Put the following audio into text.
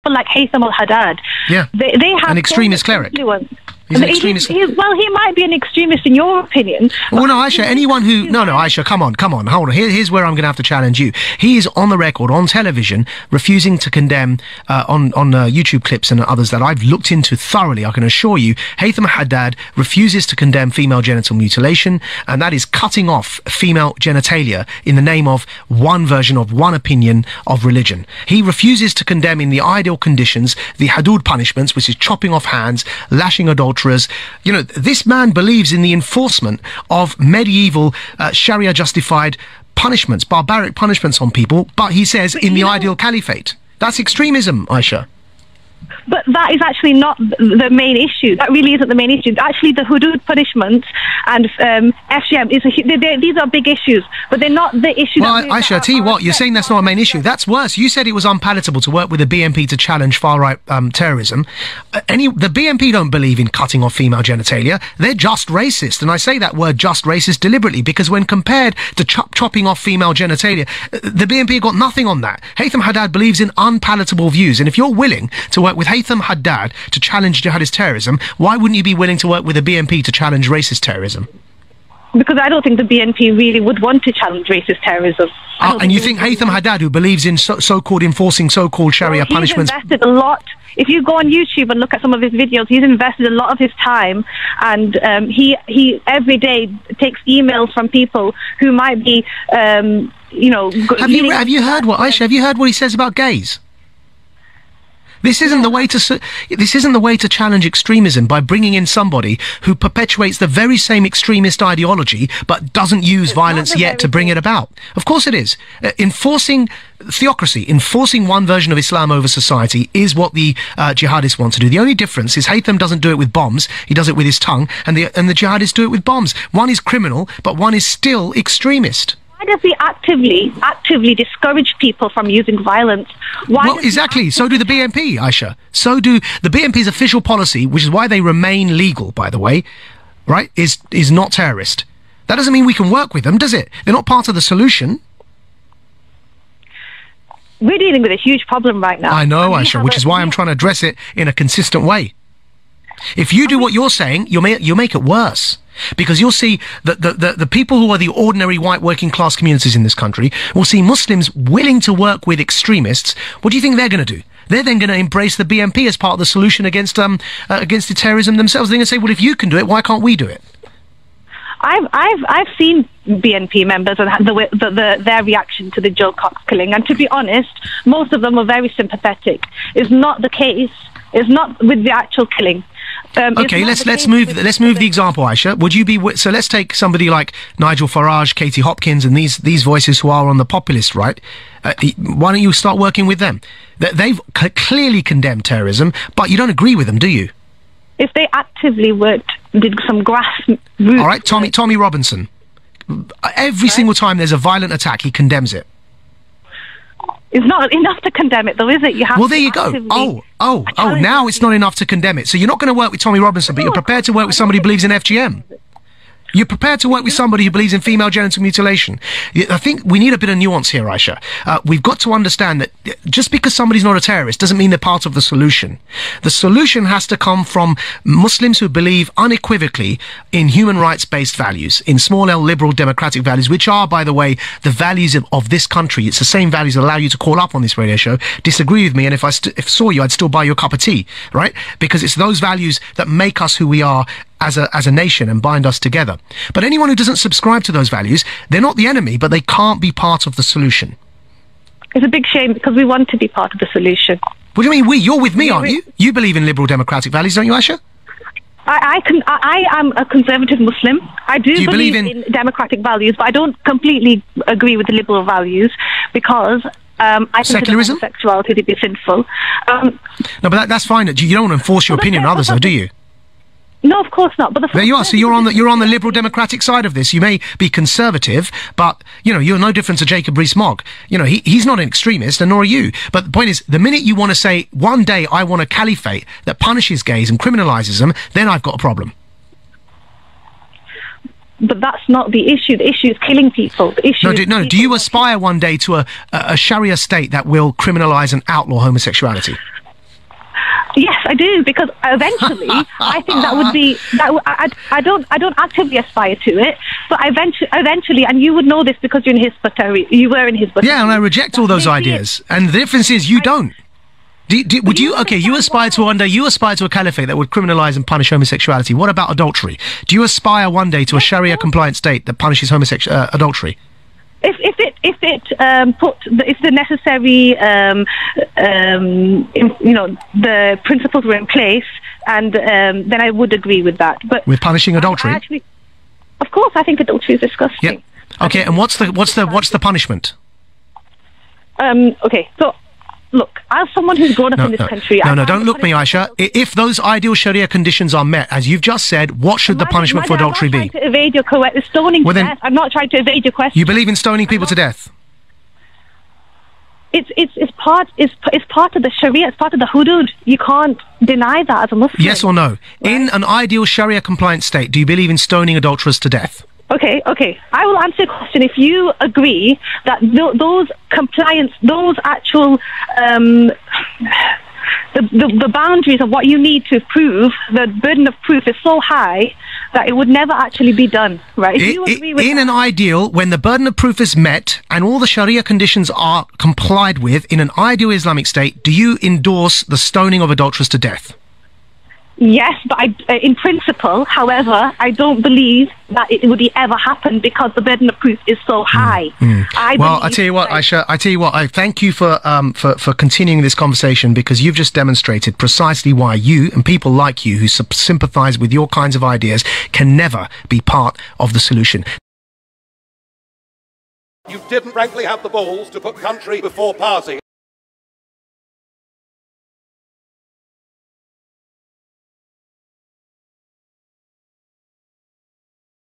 people like Haytham al-Haddad. Yeah, they have an extremist cleric. Influence. He's an extremist. Well, he might be an extremist in your opinion. Well, no, Aisha, anyone who... No, Aisha, come on, hold on. Here's where I'm going to have to challenge you. He is on the record, on television, refusing to condemn, on YouTube clips and others that I've looked into thoroughly, I can assure you, Haytham Haddad refuses to condemn female genital mutilation, and that is cutting off female genitalia in the name of one version of one opinion of religion. He refuses to condemn in the ideal conditions the hudud punishments, which is chopping off hands, lashing adulterers. You know, this man believes in the enforcement of medieval Sharia-justified punishments, barbaric punishments on people, but he says in the ideal caliphate. That's extremism, Aisha. But that is actually not the main issue. That really isn't the main issue. Actually, the hudud punishments and FGM, these are big issues, but they're not the issue. Well, Aisha, I tell you what, you're saying that's not a main issue. That's worse. You said it was unpalatable to work with the BNP to challenge far-right terrorism. The BNP don't believe in cutting off female genitalia. They're just racist. And I say that word just racist deliberately because when compared to chopping off female genitalia, the BNP got nothing on that. Haytham Haddad believes in unpalatable views. And if you're willing to work with Haytham Haddad to challenge jihadist terrorism, why wouldn't you be willing to work with the BNP to challenge racist terrorism? Because I don't think the BNP really would want to challenge racist terrorism. And you think Haytham Haddad, who believes in so-called enforcing so-called Sharia punishments... He's invested a lot. If you go on YouTube and look at some of his videos, he's invested a lot of his time, and he every day takes emails from people who might be, you know... Have you heard what, Aisha, have you heard what he says about gays? This isn't the way to challenge extremism, by bringing in somebody who perpetuates the very same extremist ideology but doesn't use violence yet to bring it about. Of course it is. Enforcing theocracy, enforcing one version of Islam over society is what the jihadists want to do. The only difference is Haytham doesn't do it with bombs, he does it with his tongue, and the jihadists do it with bombs. One is criminal, but one is still extremist. Why does he actively discourage people from using violence? Well, exactly. So do the BNP, Aisha. So do the BNP's official policy, which is why they remain legal, by the way, right, is not terrorist. That doesn't mean we can work with them, does it? They're not part of the solution. We're dealing with a huge problem right now. I know, Aisha, which is why I'm trying to address it in a consistent way. If you do what you're saying, you'll make it worse. Because you'll see that the people who are the ordinary white working class communities in this country will see Muslims willing to work with extremists. What do you think they're going to do? They're then going to embrace the BNP as part of the solution against the terrorism themselves. They're going to say, well, if you can do it, why can't we do it? I've seen BNP members and their reaction to the Jill Cox killing, and to be honest, most of them were very sympathetic. It's not the case. It's not with the actual killing. Okay, let's move the example, Aisha. Would you be so? Let's take somebody like Nigel Farage, Katie Hopkins, and these voices who are on the populist right. Why don't you start working with them? They've clearly condemned terrorism, but you don't agree with them, do you? If they actively did some grassroots... All right, Tommy Robinson. Every single time there's a violent attack, he condemns it. It's not enough to condemn it, though, is it? You have well, there you go. Oh, now it's not enough to condemn it. So you're not going to work with Tommy Robinson, but you're prepared to work with somebody who believes in FGM. You're prepared to work with somebody who believes in female genital mutilation. I think we need a bit of nuance here, Aisha. We've got to understand that just because somebody's not a terrorist doesn't mean they're part of the solution. The solution has to come from Muslims who believe unequivocally in human rights-based values, in small L liberal democratic values, which are, by the way, the values of this country. It's the same values that allow you to call up on this radio show, disagree with me, and if I saw you, I'd still buy you a cup of tea, right? Because it's those values that make us who we are as a nation and bind us together. But anyone who doesn't subscribe to those values, they're not the enemy, but they can't be part of the solution. It's a big shame because we want to be part of the solution. What do you mean we? You're with me, aren't you? You believe in liberal democratic values, don't you, Aisha? I am a conservative Muslim. I do believe in democratic values, but I don't completely agree with the liberal values because I consider homosexuality to be sinful. No, but that's fine. You don't want to enforce your opinion on others, though, do you? No, of course not. But there you are. So you're on the liberal democratic side of this. You may be conservative, but you know you're no different to Jacob Rees-Mogg. You know he's not an extremist, and nor are you. But the point is, the minute you want to say one day I want a caliphate that punishes gays and criminalises them, then I've got a problem. But that's not the issue. The issue is killing people. The issue do you aspire one day to a Sharia state that will criminalise and outlaw homosexuality? I do, because eventually I think that would be I don't actively aspire to it, but eventually, and you would know this because you're in Hizb, you were in Hizb. Yeah, and I reject all those ideas. And the difference is you don't. Would you? Okay, you aspire to one day. You aspire to a caliphate that would criminalise and punish homosexuality. What about adultery? Do you aspire one day to a Sharia-compliant state that punishes adultery? If the necessary the principles were in place, and then I would agree with that. But with punishing adultery, of course, I think adultery is disgusting. Yep. Okay, and what's the punishment? Okay, so. Look, as someone who's grown up in this country... No, don't look me, Aisha. If those ideal Sharia conditions are met, as you've just said, what should the punishment for adultery be? I'm not trying to evade your stoning to death. I'm not trying to evade your question. You believe in stoning people to death? It's part of the Sharia, it's part of the hudud. You can't deny that as a Muslim. Yes or no? Right? In an ideal Sharia-compliant state, do you believe in stoning adulterers to death? Okay. I will answer your question if you agree that those actual the boundaries of what you need to prove, the burden of proof is so high that it would never actually be done, right? If you agree with an ideal, when the burden of proof is met and all the Sharia conditions are complied with, in an ideal Islamic state, do you endorse the stoning of adulterers to death? Yes, but in principle, however, I don't believe that it would ever happen because the burden of proof is so high. I tell you what, Aisha, I thank you for continuing this conversation, because you've just demonstrated precisely why you and people like you who sympathise with your kinds of ideas can never be part of the solution. You didn't frankly have the balls to put country before party.